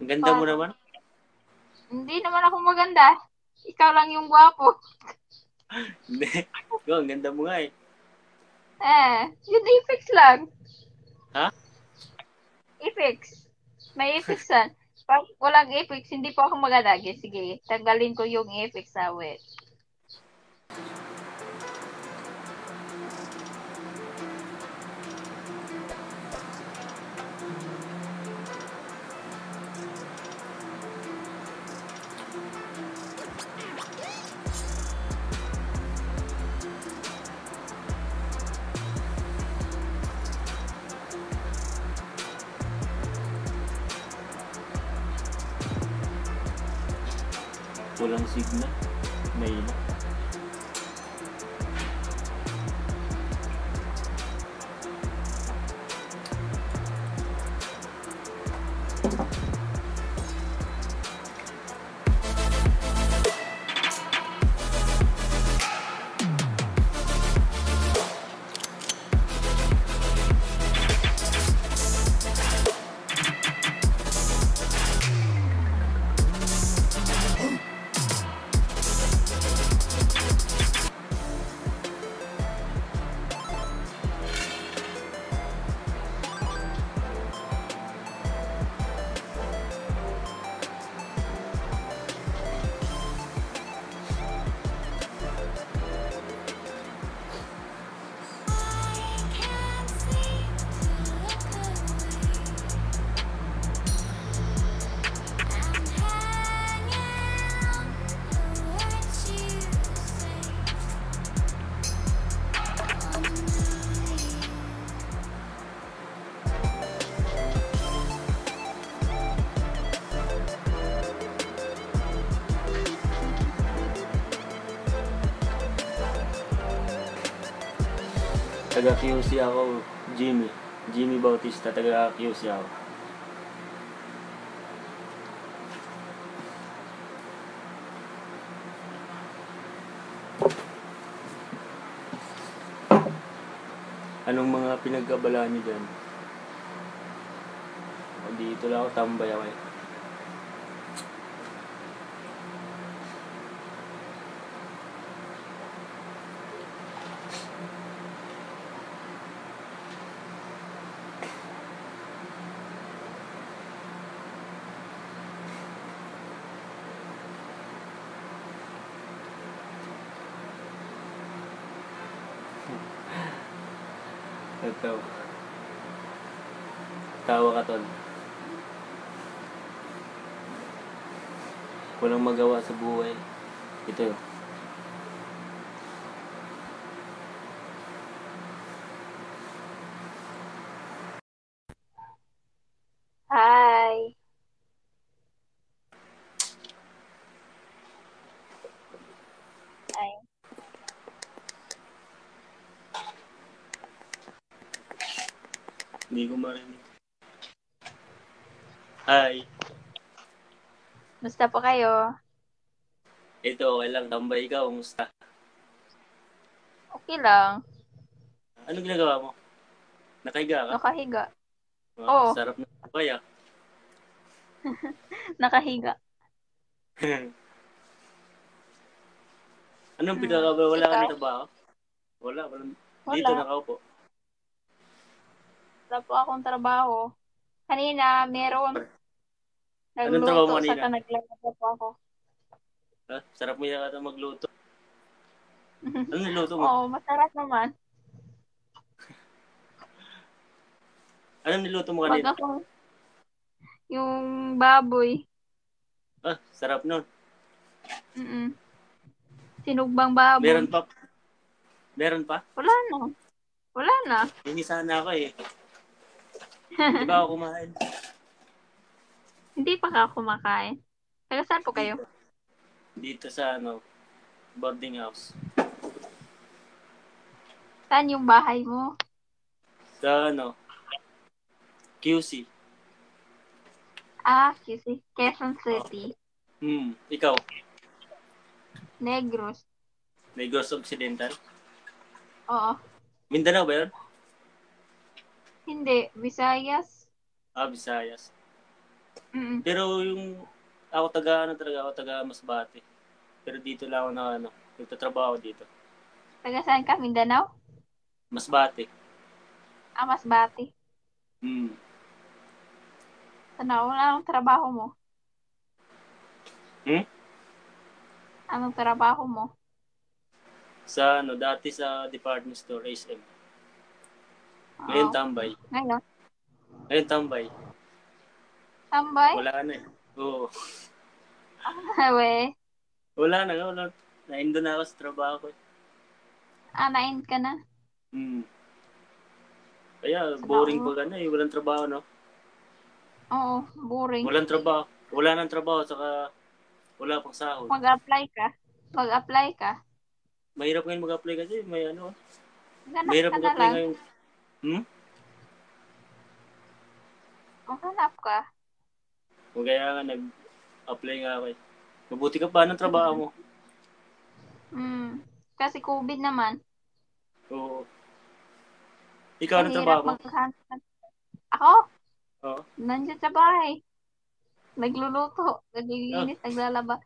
Ang ganda mo naman. Hindi naman ako maganda. Ikaw lang yung gwapo. Hindi. Ikaw, ang ganda mo nga eh. Yun effects lang. Ha? Effects. May effects yan. Pag walang effects, hindi po ako maganda. Sige, tanggalin ko yung effects sa wet. Walang signal. May ilan. Taga-QC ako, Jimmy. Jimmy Bautista, taga-QC ako. Anong mga pinagkabalaan niyo dyan? Dito lang ako, tambay ako eh. Ito. Tawa ka, tol. Walang magawa sa buhay. Ito. Hi. Ay. Hindi ko marinig. Hi. Musta po kayo? Ito, okay lang. Tambay ka, kumusta? Okay lang. Anong ginagawa mo? Nakahiga ka? Nakahiga. Ah, Oo, sarap na kaya. nakahiga. Anong pinagkakabalaan? Wala ka Ikaw? na trabaho? Wala. Dito, Wala. nakaupo. Wala po akong trabaho. Kanina, meron. Anong trabaho mo Nagluto, kanina? saka naglalaba po ako. Ah, sarap mo yata magluto. Anong niluto mo? Oo, masarap naman. Anong niluto mo Wag kanina? ako, yung baboy. Ah, sarap nun. Mm-mm. Sinugbang baboy. Meron pa? Meron pa? Wala na. Wala na. Hindi sana ako eh. Di ba ako kumain? Hindi pa ka kumakain. Taga saan po kayo? Dito. Dito sa boarding house. Saan yung bahay mo? Sa QC. QC. Quezon Oh. City. Ikaw? Negros. Negros Occidental? Oo. Mindanao ba yun? Hindi. Visayas. Ah, Visayas. Mm. Pero yung ako taga Masbate. Pero dito lang ako na nagtatrabaho dito. Taga saan ka? Mindanao? Masbate. Masbate. Hmm. Sana wala anong trabaho mo? Hmm? Anong trabaho mo? Dati sa department store, SM. Ngayon Oo. tambay. Ngayon? Ngayon tambay. Tambay? Wala na eh. Oo. We. Wala na. Naindo na ako sa trabaho ko. Na-end ka na? Hmm. Kaya Sana boring all. pag walang trabaho, no? Oo, boring. Walang trabaho. Wala nang trabaho, saka wala pang sahod. Mag-apply ka? Mag-apply ka? Mahirap ngayon mag-apply kasi Ganap mahirap ka na mag-apply lang. ngayon. Hmm? Maghanap ka. O kaya nga nag-apply nga ako eh. Mabuti ka pa ng trabaho mo. Kasi COVID naman. Oo. Ikaw ng Mahirap trabaho mo? maghanap. Ako? Oo. Nandiyan sa bahay. Nagluluto. Oh, Naglilinis. Naglalaba.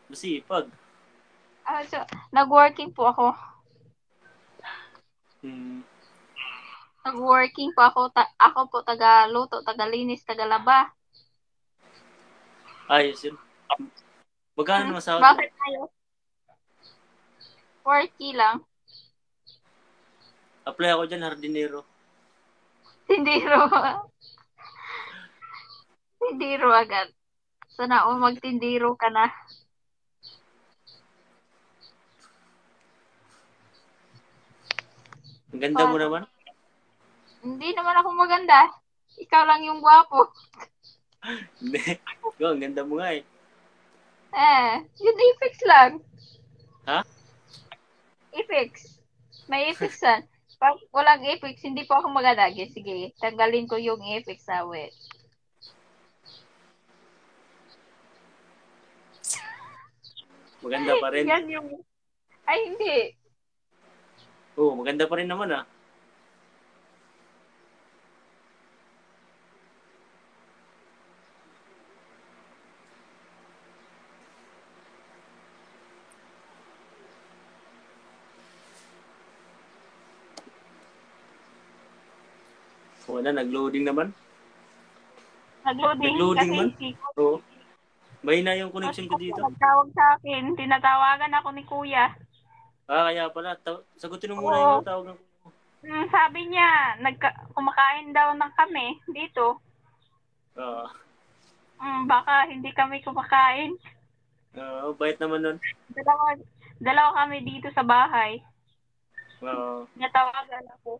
masipag. So, nag-working po ako. Hmm. Nag-working po ako. Ako po taga-luto, taga-linis, taga-laba. Ayos yun. Magkano naman sahod mo? Bakit tayo? 4K lang. Apply ako dyan, hardinero. Tindiro. Tindiro agad. Sana all magtindiro ka na. Ang ganda mo naman. Hindi naman ako maganda. Ikaw lang yung gwapo. Hindi. Ang ganda mo nga eh. Yun i-fix lang. Ha? I-fix. May i-fix yan. Pag walang i-fix, hindi po ako magadagi. Sige, tanggalin ko yung i-fix sa wet. Maganda pa rin. Yan yung... Ay, hindi. Oo, maganda pa rin naman ah. Wala, nag-loading naman. Nag-loading Nag-loading kasi man? sikot. Oo. Mahina yung connection ko dito. Nagtawag sa akin. Tinatawagan ako ni kuya. Kaya pala. Sagutin mo muna Oo. yung tawag ng... Sabi niya, kumakain daw ng kami dito. Baka hindi kami kumakain. Bait naman nun. Dalawa kami dito sa bahay. Oo. Natawagan ako.